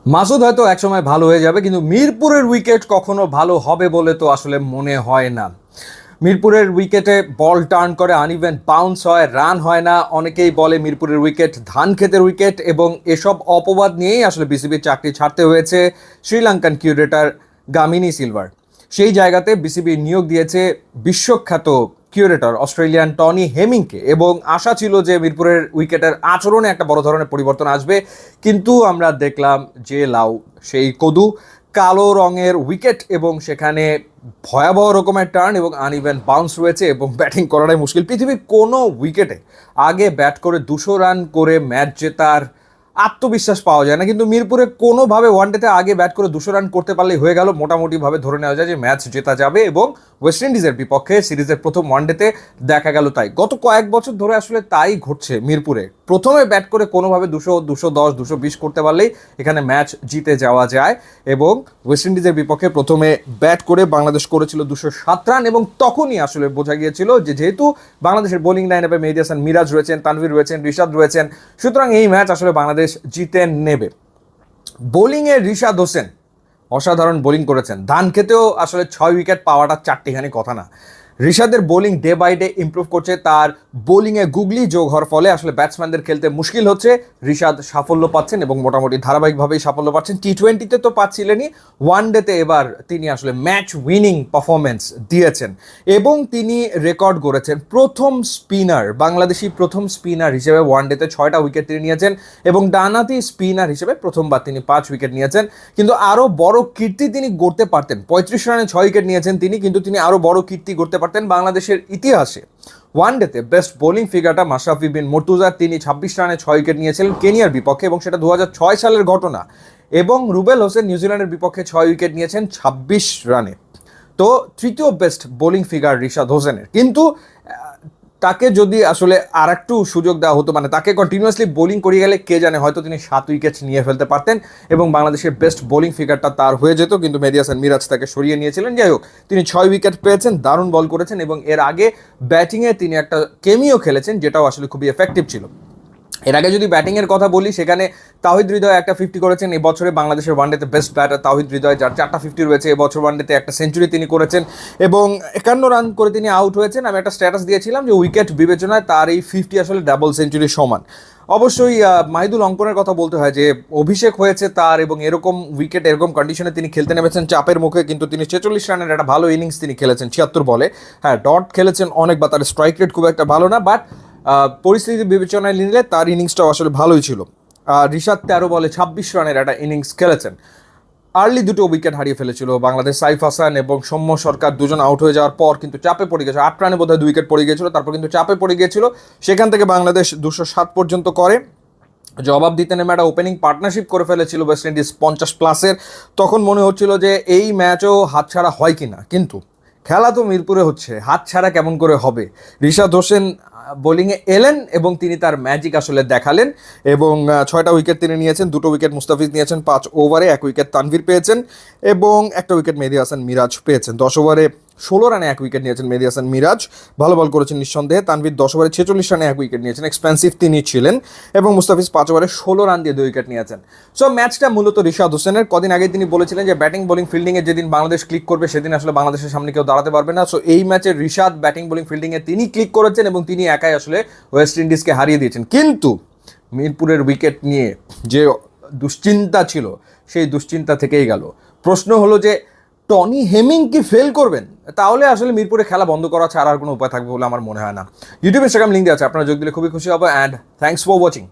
মাসুদ হয়তো একসময় ভালো হয়ে যাবে, কিন্তু মিরপুরের উইকেট কখনো ভালো হবে বলে তো আসলে মনে হয় না। মিরপুরের উইকেটে বল টার্ন করে, আনইভেন বাউন্স হয়, রান হয় না। অনেকেই বলে মিরপুরের উইকেট ধান ক্ষেতের উইকেট, এবং এসব অপবাদ নিয়েই আসলে বিসিবির চাকরি ছাড়তে হয়েছে শ্রীলঙ্কান কিউরেটর গামিনী সিলভার। সেই জায়গাতে বিসিবি নিয়োগ দিয়েছে বিশ্বখ্যাত কিউরেটর অস্ট্রেলিয়ান টনি হেমিংকে, এবং আশা ছিল যে মিরপুরের উইকেটের আচরণে একটা বড় ধরনের পরিবর্তন আসবে। কিন্তু আমরা দেখলাম যে লাউ সেই কদু, কালো রঙের উইকেট, এবং সেখানে ভয়াবহ রকমের টার্ন এবং আনইভেন বাউন্স রয়েছে, এবং ব্যাটিং করাটাই মুশকিল। পৃথিবীর কোনো উইকেটে আগে ব্যাট করে 200 রান করে ম্যাচ জেতার আত্মবিশ্বাস পাওয়া যায় না, কিন্তু মিরপুরে কোনোভাবে ওয়ানডেতে আগে ব্যাট করে 200 রান করতে পারলেই হয়ে গেল। মোটামুটিভাবে ধরে নেওয়া যায় যে ম্যাচ জেতা যাবে, এবং ওয়েস্ট ইন্ডিজের বিপক্ষে সিরিজের প্রথম ওয়ানডেতে দেখা গেল তাই। গত কয়েক বছর ধরে আসলে তাই ঘটছে মিরপুরে। প্রথমে ব্যাট করে কোনোভাবে 200, 210, 220 করতে পারলেই এখানে ম্যাচ জিতে যাওয়া যায়। এবং ওয়েস্ট ইন্ডিজের বিপক্ষে প্রথমে ব্যাট করে বাংলাদেশ করেছিল 207 রান, এবং তখনই আসলে বোঝা গিয়েছিল যে যেহেতু বাংলাদেশের বোলিং লাইন আপে মেহেদী হাসান মিরাজ রয়েছেন, তানভীর রয়েছেন, রিশাদ রয়েছেন, সুতরাং এই ম্যাচ আসলে বাংলাদেশ জিতে নেবে। বোলিংয়ে রিশাদ হোসেন অসাধারণ বোলিং করেছেন। ধান খেতেও আসলে 6 উইকেট পাওয়াটা চারটিখানি কথা না। ঋষাদের bowling day by day improve করছে, তার বোলিংয়ে গুগলি যোগ হওয়ার ফলে আসলে ব্যাটসম্যানদের খেলতে মুশকিল হচ্ছে। ঋষাদ সাফল্য পাচ্ছেন এবং মোটামুটি ধারাবাহিকভাবেই সাফল্য পাচ্ছেন। টি20তে তো পাচ্ছিলেনই, ওয়ানডেতে এবার তিনি আসলে ম্যাচ উইনিং পারফরমেন্স দিয়েছেন, এবং তিনি রেকর্ড করেছেন প্রথম স্পিনার, বাংলাদেশি প্রথম স্পিনার হিসেবে ওয়ানডেতে 6টা উইকেট তিনি নিয়েছেন, এবং ডানহাতি স্পিনার হিসেবে প্রথমবার তিনি 5 উইকেট নিয়েছেন। কিন্তু আরও বড় কীর্তি তিনি গড়তে পারতেন। 35 রানে 6 উইকেট নিয়েছেন তিনি, কিন্তু তিনি আরও বড় কীর্তি গড়তে পারতেন বাংলাদেশের ইতিহাসে। ওয়ানডেতে বেস্ট বোলিং ফিগারটা মাশরাফি বিন মুর্তজা, তিনি 26 রানে 6 উইকেট নিয়েছিলেন কেনিয়ার বিপক্ষে, এবং সেটা 2006 সালের ঘটনা। এবং রুবেল হোসেন নিউজিল্যান্ডের বিপক্ষে 6 উইকেট নিয়েছেন 26 রানে। তো তৃতীয় বেস্ট বোলিং ফিগার রিশাদ হোসেনের। কিন্তু তাকে যদি আসলে আর একটু সুযোগ দেওয়া হতো, মানে তাকে কন্টিনিউয়াসলি বোলিং করিয়ে গেলে কে জানে হয়তো তিনি 7 উইকেট নিয়ে ফেলতে পারতেন, এবং বাংলাদেশের বেস্ট বোলিং ফিগারটা তার হয়ে যেত। কিন্তু মেহেদী হাসান মিরাজ তাকে সরিয়ে নিয়েছিলেন। যাই হোক, তিনি 6 উইকেট পেয়েছেন, দারুণ বল করেছেন, এবং এর আগে ব্যাটিংয়ে তিনি একটা কেমিও খেলেছেন, যেটাও আসলে খুবই এফেক্টিভ ছিল। এর আগে যদি ব্যাটিংয়ের কথা বলি, সেখানে তাওহিদ হৃদয় একটা 50 করেছেন। এবছরে বাংলাদেশের ওয়ানডেতে বেস্ট ব্যাটার তাওহিদ হৃদয়, যার 4টা 50 রয়েছে। এবছর ওয়ানডেতে একটা সেঞ্চুরি তিনি করেছেন, এবং 51 রান করে তিনি আউট হয়েছেন। আমি একটা স্ট্যাটাস দিয়েছিলাম যে উইকেট বিবেচনায় তার এই 50 আসলে ডাবল সেঞ্চুরির সমান। অবশ্যই মাহিদুল অঙ্কনের কথা বলতে হয় যে অভিষেক হয়েছে তার, এবং এরকম উইকেট এরকম কন্ডিশনে তিনি খেলতে নেমেছেন চাপের মুখে, কিন্তু তিনি 46 রানের একটা ভালো ইনিংস তিনি খেলেছেন 76 বলে। হ্যাঁ, ডট খেলেছেন অনেক, বা তার স্ট্রাইক রেট খুব একটা ভালো না, বাট পরিস্থিতি বিবেচনায় নিলে তার ইনিংসটাও আসলে ভালোই ছিল। রিশাদ 13 বলে 26 রানের একটা ইনিংস খেলেছেন। আর্লি 2টো উইকেট হারিয়ে ফেলেছিল বাংলাদেশ। সাইফ হাসান এবং সৌম্য সরকার দুজন আউট হয়ে যাওয়ার পর কিন্তু চাপে পড়ে গেছিল। 8 রানে বোধহয় 2 উইকেট পড়ে গিয়েছিল, তারপর কিন্তু চাপে পড়ে গিয়েছিল। সেখান থেকে বাংলাদেশ 207 পর্যন্ত করে জবাব দিতে নেমে একটা ওপেনিং পার্টনারশিপ করে ফেলেছিল ওয়েস্ট ইন্ডিজ 50+-এর। তখন মনে হচ্ছিল যে এই ম্যাচও হাতছাড়া হয় কিনা, কিন্তু খেলা তো মিরপুরে হচ্ছে, হাতছাড়া কেমন করে হবে। রিশাদ হোসেন বোলিংয়ে এলেন, এবং তিনি তার ম্যাজিক আসলে দেখালেন, এবং 6টা উইকেট তিনি নিয়েছেন। 2টো উইকেট মুস্তাফিজ নিয়েছেন 5 ওভারে, 1 উইকেট তানভীর পেয়েছেন, এবং একটা উইকেট মেহেদী হাসান মিরাজ পেয়েছেন। 10 ওভারে 16 রানে 1 উইকেট নিয়েছেন মেহেদী হাসান মিরাজ, ভালো বল করেছেন নিঃসন্দেহে। তানভীর 10 ওভারে 46 রানে 1 উইকেট নিয়েছেন, এক্সপেন্সিভ তিনি ছিলেন, এবং মুস্তাফিজ 5 ওভারে 16 রান দিয়ে 2 উইকেট নিয়েছেন। সো ম্যাচটা মূলত রিশাদ হোসেনের। কদিন আগে তিনি বলেছিলেন যে ব্যাটিং বোলিং ফিল্ডিংয়ে যেদিন বাংলাদেশ ক্লিক করবে সেদিন আসলে বাংলাদেশের সামনে কেউ দাঁড়াতে পারবে না। সো এই ম্যাচে রিশাদ ব্যাটিং বোলিং ফিল্ডিংয়ে তিনি ক্লিক করেছেন, এবং তিনি একাই আসলে ওয়েস্ট ইন্ডিজকে হারিয়ে দিয়েছেন। কিন্তু মিরপুরের উইকেট নিয়ে যে দুশ্চিন্তা ছিল, সেই দুশ্চিন্তা থেকেই গেল। প্রশ্ন হলো যে টনি হেমিং কি ফেল করবেন? তাহলে আসলে মিরপুরে খেলা বন্ধ করা ছাড়া আর কোনো উপায় থাকবে বলে আমার মনে হয় না। ইউটিউব, ইনস্টাগ্রাম লিঙ্ক দেওয়া আছে, আপনারা যোগ দিলে খুবই খুশি হবো। And thanks for watching.